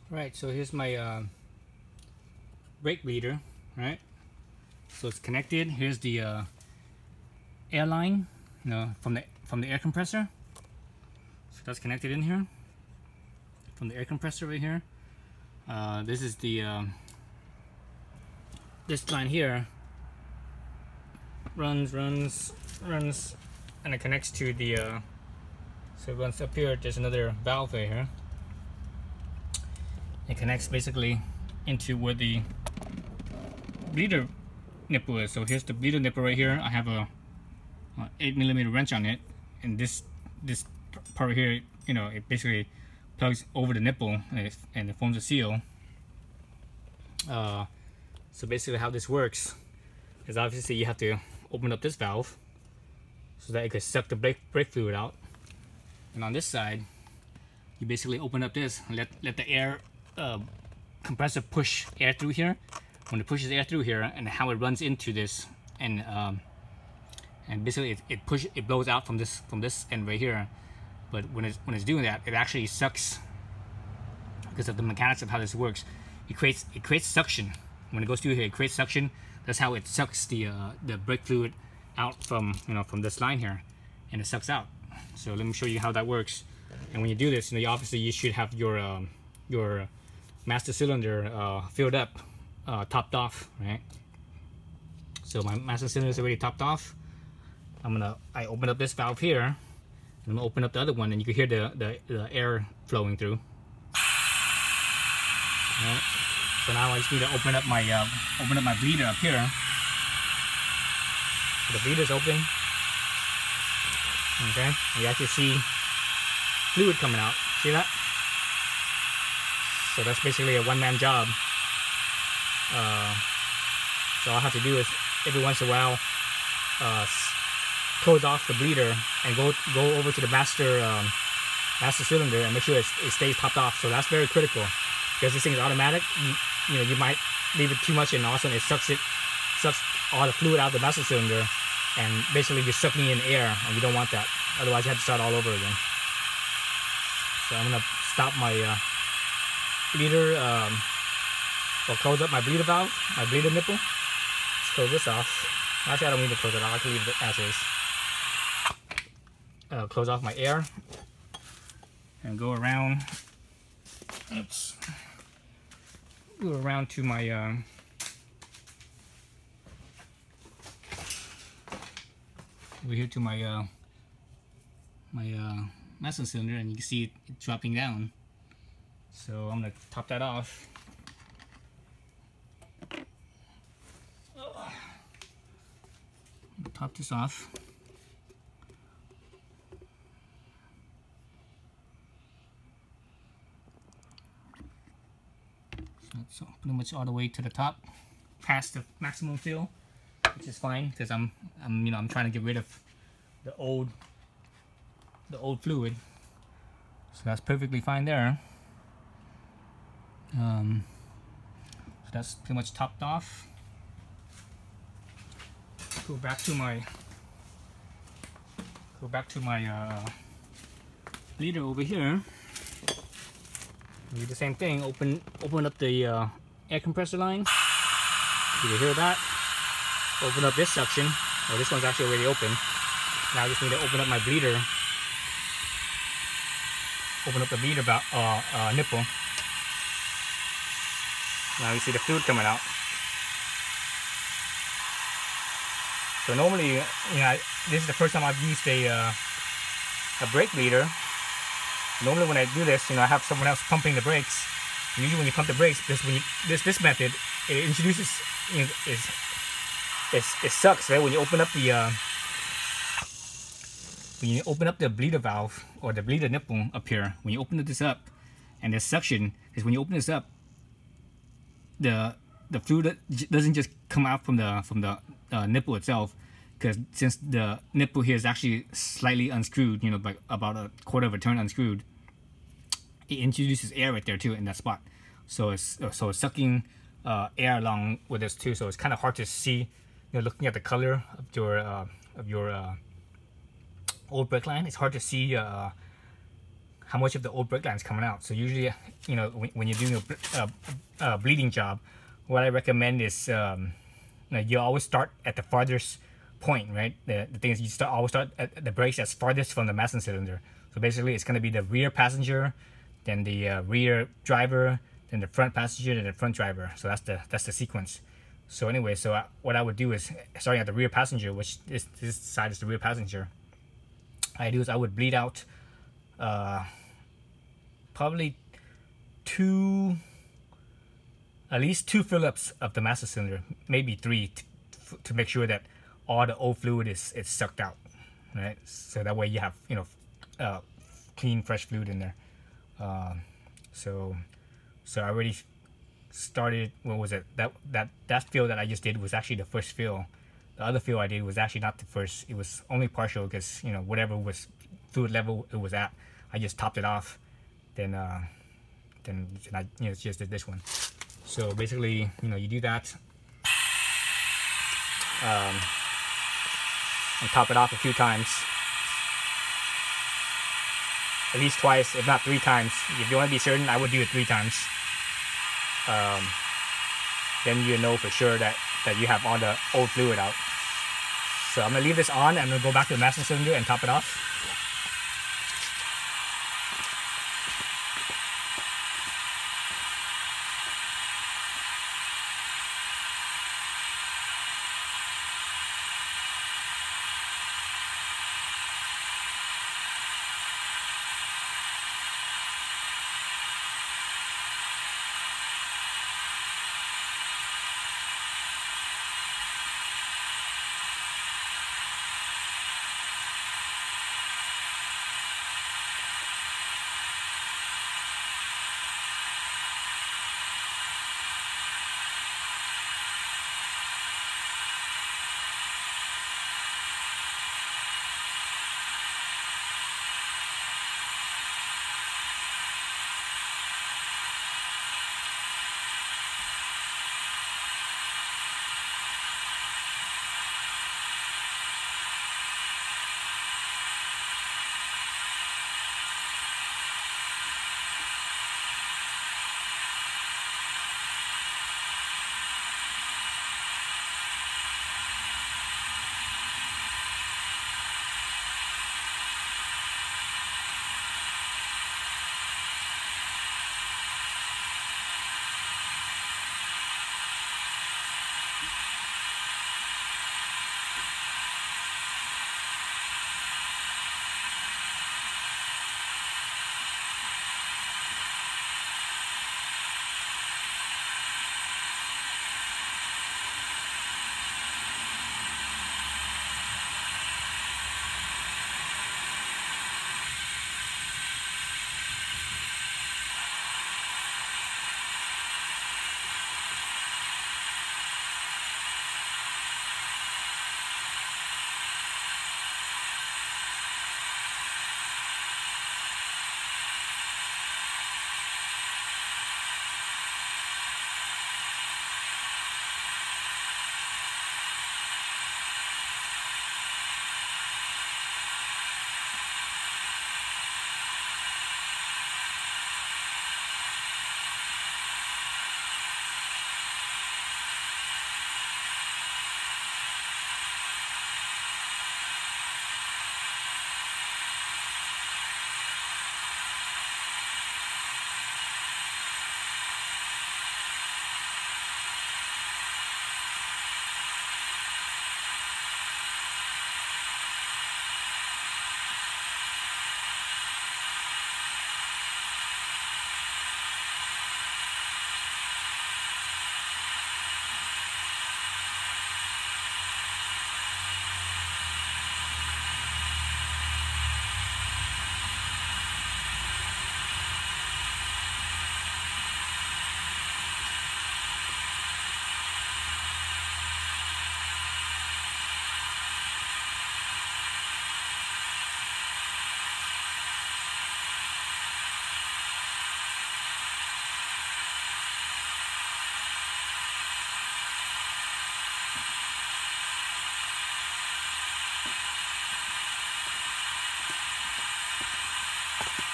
Right, so here's my brake bleeder, right? So it's connected. Here's the air line, you know, from the air compressor. So that's connected in here from the air compressor right here. This is the this line here runs, and it connects to the so it runs up here. There's another valve right here. It connects basically into where the bleeder nipple is. So here's the bleeder nipple right here. I have a 8mm wrench on it, and this part right here, you know, it basically plugs over the nipple and it forms a seal. So basically how this works is obviously you have to open up this valve so that it could suck the brake fluid out, and on this side you basically open up this and let the air compressor push air through here. When it pushes air through here, and how it runs into this, and basically it blows out from this end right here. But when it's doing that, it actually sucks because of the mechanics of how this works. It creates suction. When it goes through here, it creates suction. That's how it sucks the brake fluid out from this line here, and it sucks out. So let me show you how that works. And when you do this, obviously you should have your master cylinder filled up, topped off, right? So my master cylinder is already topped off. I open up this valve here, and I'm gonna open up the other one, and you can hear the air flowing through. Right. So now I just need to open up my bleeder up here. So the bleeder's open. Okay, you actually see fluid coming out. See that? So that's basically a one-man job. So all I have to do is every once in a while close off the bleeder and go over to the master cylinder and make sure it stays topped off. So that's very critical because this thing is automatic. You might leave it too much, and all of a sudden it sucks all the fluid out of the master cylinder, and basically you're sucking in air, and you don't want that. Otherwise you have to start all over again. So I'm gonna stop my bleeder, or close up my bleeder valve, my bleeder nipple. Let's close this off. Actually, I don't need to close it off. I can leave it as is. Close off my air and go around. Oops. Go around to my over here to my master cylinder, and you can see it dropping down. So I'm gonna top that off. Top this off. So it's pretty much all the way to the top, past the maximum fill, which is fine because I'm trying to get rid of the old fluid. So that's perfectly fine there. So that's pretty much topped off. Go back to my bleeder over here. Do the same thing. Open up the air compressor line. You can hear that. Open up this suction. Oh, this one's actually already open. Now I just need to open up my bleeder. Open up the bleeder nipple. Now you see the fluid coming out. So normally, this is the first time I've used a brake bleeder. Normally when I do this, I have someone else pumping the brakes. And usually when you pump the brakes, this method, it introduces, it sucks, right? When you open up the bleeder valve or the bleeder nipple up here, when you open this up, and there's suction, is when you open this up, the fluid doesn't just come out from the nipple itself, because since the nipple here is actually slightly unscrewed, like about a quarter of a turn unscrewed, it introduces air right there too in that spot. So it's sucking air along with this too. So it's kind of hard to see, looking at the color of your old brake line. It's hard to see how much of the old brake line is coming out. So usually, you know, when you're doing a bleeding job, what I recommend is you always start at the farthest point, right? The thing is, you always start at the brakes that's farthest from the master cylinder. So basically, it's going to be the rear passenger, then the rear driver, then the front passenger, then the front driver. So that's the sequence. So anyway, so what I would do is, starting at the rear passenger, which this side is the rear passenger, I would bleed out probably at least two fill-ups of the master cylinder, maybe three, to make sure that all the old fluid is sucked out, right? So that way you have, you know, clean, fresh fluid in there. So I already started. What was it? That fill that I just did was actually the first fill. The other fill I did was actually not the first. It was only partial because, you know, whatever was fluid level it was at, I just topped it off. Then I, you know, just did this one. So basically, you know, you do that, and top it off a few times, at least twice, if not 3 times. If you want to be certain, I would do it 3 times. Then you know for sure that you have all the old fluid out. So I'm gonna leave this on. I'm gonna go back to the master cylinder and top it off.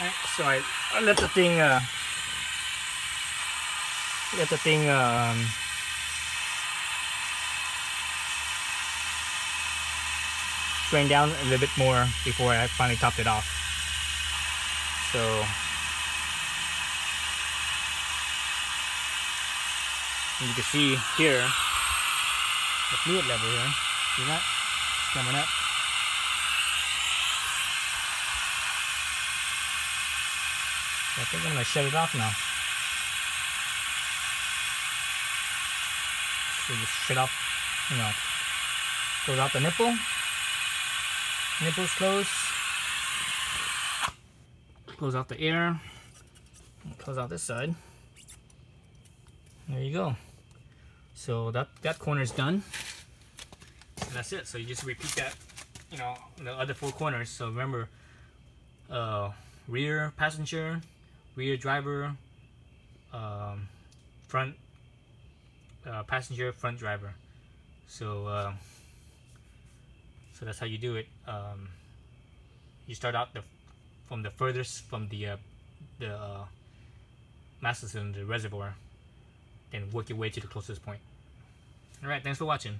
Alright, so I let the thing drain down a little bit more before I finally topped it off. So you can see here the fluid level here. See that? It's coming up. So I think I'm gonna shut it off now. So just shut off, you know, close out the nipple. Nipples close. Close out the air. Close out this side. There you go. So that corner is done. And that's it. So you just repeat that, you know, the other 4 corners. So remember, rear passenger, rear driver, front passenger, front driver. So so that's how you do it. You start out from the furthest from the master cylinder, the reservoir, then work your way to the closest point. Alright, thanks for watching.